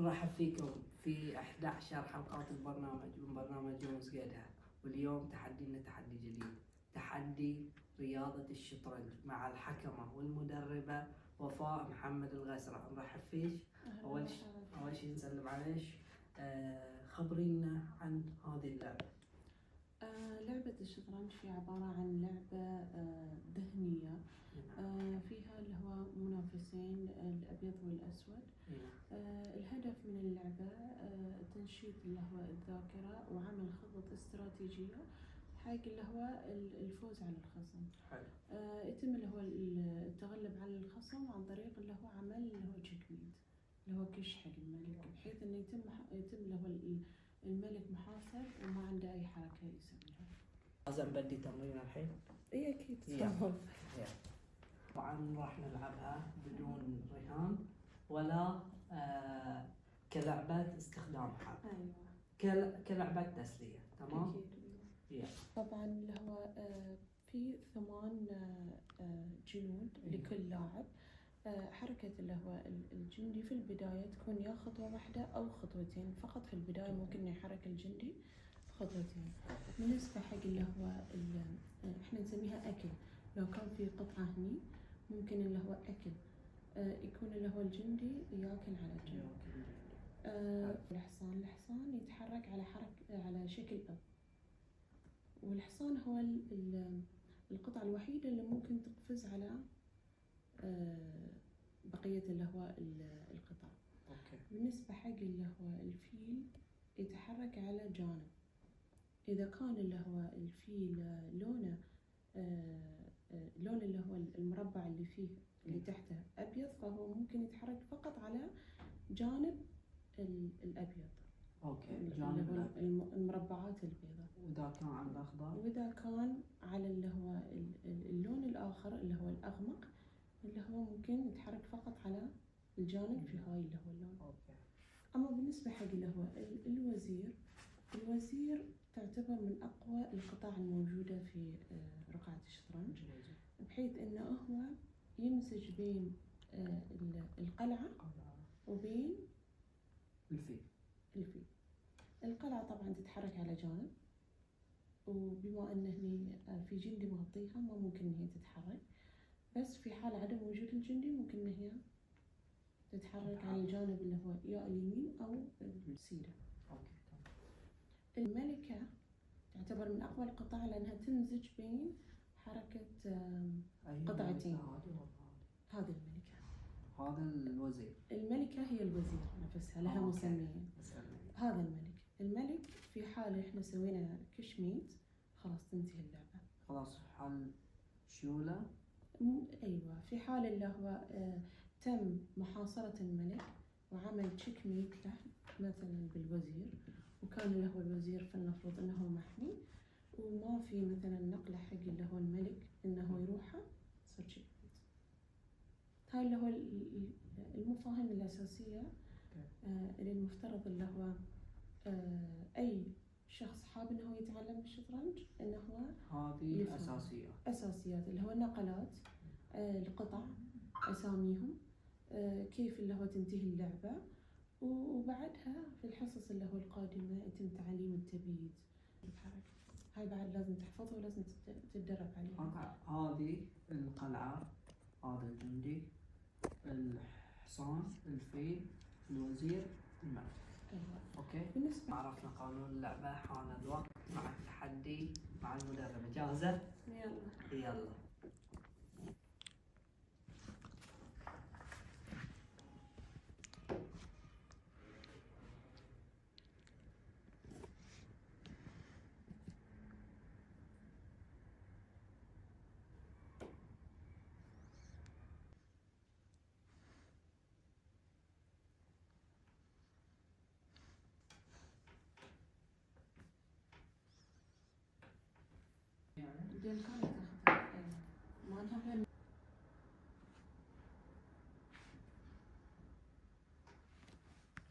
نرحب فيكم في 11 حلقات البرنامج من برنامج يوم قيدها، واليوم تحدينا تحدي جديد، تحدي رياضة الشطرنج مع الحكمة والمدربة وفاء محمد الغسرة. نرحب فيك. أول شيء نسلم عليك. خبرينا عن هذه اللعبة. لعبة الشطرنج هي عبارة عن لعبة ذهنية فيها اللي هو منافسين الأبيض والأسود. الهدف من اللعبة تنشيط اللي هو الذاكرة وعمل خطط استراتيجية حق اللي هو الفوز على الخصم. يتم اللي هو التغلب على الخصم عن طريق اللي هو عمل اللي هو تشيك ميت، اللي هو كش حق الملك، بحيث انه يتم اللي هو الملك محاصر وما عنده اي حركة يسويها. لازم بدي تمرين الحين؟ اي اكيد. طبعا راح نلعبها بدون رهان ولا كلعبة استخدام حق. ايوه كلعبة تسلية. تمام؟ اكيد. طبعا اللي هو في 8 جنود لكل لاعب. حركة اللي هو الجندي في البداية تكون يا خطوة واحدة أو خطوتين فقط. في البداية ممكن يحرك الجندي خطوتين. بالنسبة حق اللي هو احنا نسميها أكل، لو كان في قطعة هني ممكن اللي هو أكل يكون اللي هو الجندي ياكل على جنب. الحصان يتحرك على شكل أب، والحصان هو القطعة الوحيدة اللي ممكن تقفز على بقية اللي هو القطع. بالنسبة حق اللي هو الفيل يتحرك على جانب. إذا كان اللي هو الفيل لونه لون اللي هو المربع اللي فيه اللي تحته أبيض، فهو ممكن يتحرك فقط على جانب الأبيض. جانب المربعات البيضاء. وإذا كان على الأخضر؟ وإذا كان على اللي هو اللون الآخر اللي هو الأغمق، اللي هو ممكن يتحرك فقط على الجانب في هاي اللي هو اللون. أما بالنسبة حق اللي هو الوزير تعتبر من أقوى القطع الموجودة في رقعة الشطرنج، بحيث إنه هو يمزج بين القلعة وبين الفيل. القلعة طبعا تتحرك على جانب، وبما أنه هني في جندي مغطيها ما ممكن إن هي تتحرك، بس في حال عدم وجود الجندي ممكن إن هي تتحرك على الجانب اللي هو يا اليمين أو السيدة. الملكة تعتبر من أقوى القطع لأنها تمزج بين حركة قطعتين. هذه الملكة. هذا الوزير. الملكة هي الوزير نفسها، لها مسميين. هذا الملك في حال إحنا سوينا كشميت خلاص تنتهي اللعبة. خلاص في حال شيولة؟ أيوة، في حال اللي هو تم محاصرة الملك وعمل تشيك ميت له مثلا بالوزير، وكان اللي هو الوزير فلنفرض انه محمي وما في مثلا نقله حق اللي هو الملك انه يروحه، صار تشيك ميت. هاي اللي هو المفاهيم الاساسيه اللي المفترض اللي هو اي شخص حاب انه يتعلم الشطرنج انه هو هذه اساسيات اللي هو النقلات، القطع، اساميهم، كيف اللي هو تنتهي اللعبة، وبعدها في الحصص اللي هو القادمة يتم تعليم التبييت الحركة. هاي بعد لازم تحفظها ولازم تتدرب عليها. هذه القلعة، هذا الجندي، الحصان، الفيل، الوزير، الملك. أيوة. اوكي. بالنسبة عرفنا قانون اللعبة، حان الوقت مع التحدي مع المدربة. جاهزة؟ يلا.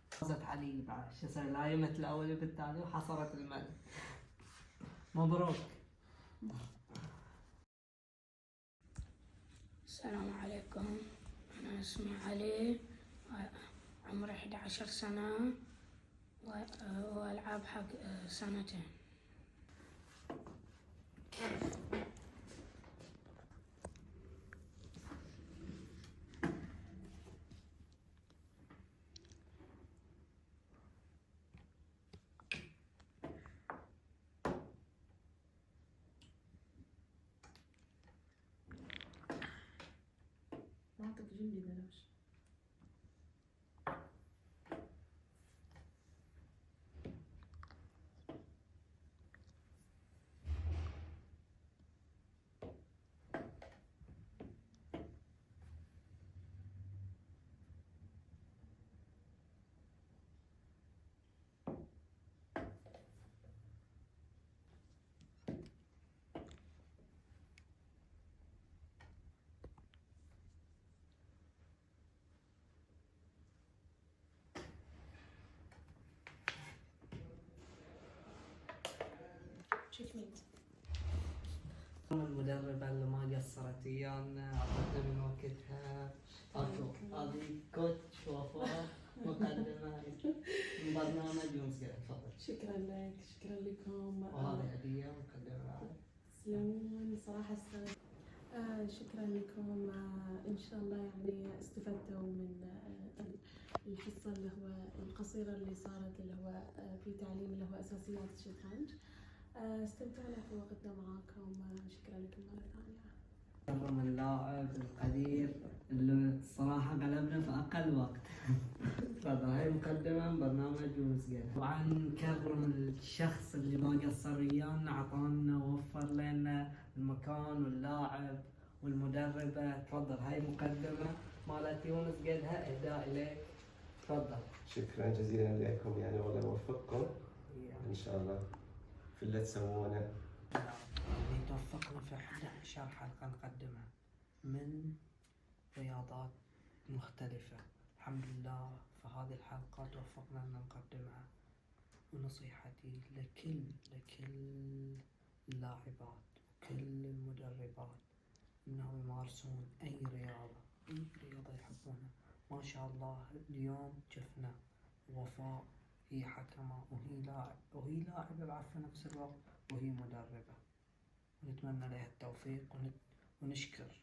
فازت علي بعد شو صار، لايمت الاول وبالتالي وحصرت الملك. مبروك. السلام عليكم، أنا اسمي علي عمري 11 سنة وألعب حق 2 سنين. معطف جندي بلاش. المدربة اللي ما قصرت ويانا، أعطتنا من وقتها. هذه كوتش وفاء مقدمة من برنامج ومسجد. تفضل. شكرا لك، شكرا لكم. وهذه هدية مقدمة. تسلمون صراحة شكرا لكم. إن شاء الله يعني استفدتوا من الحصة اللي هو القصيرة اللي صارت، اللي هو في تعليم اللي هو أساسيات الشطرنج. استمتعنا في وقتنا معاكم. شكرا لكم مرة ثانية. كرم اللاعب القدير اللي الصراحة غلبنا في أقل وقت. تفضل. هاي مقدمة من برنامج ومسجد. طبعا نكرم الشخص اللي ما قصر ويانا، عطانا ووفر لنا المكان واللاعب والمدربة. تفضل. هاي مقدمة مالت يونس قدها إهداء إليك. تفضل. شكرا جزيلا لكم، يعني والله يوفقكم ان شاء الله في اللي تسوونه. اللي توفقنا في 11 حلقة نقدمها من رياضات مختلفة. الحمد لله في هذه الحلقة توفقنا أن نقدمها. ونصيحتي لكل اللاعبات وكل المدربات إنهم يمارسون أي رياضة يحبونها. ما شاء الله اليوم شفنا وفاء هي حكمة وهي لاعبة بعد في نفس الوقت وهي مدربة. ونتمنى لها التوفيق ونشكر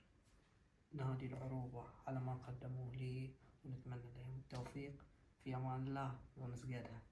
نادي العروبة على ما قدموه لي، ونتمنى لهم التوفيق. في أمان الله ومسجدها.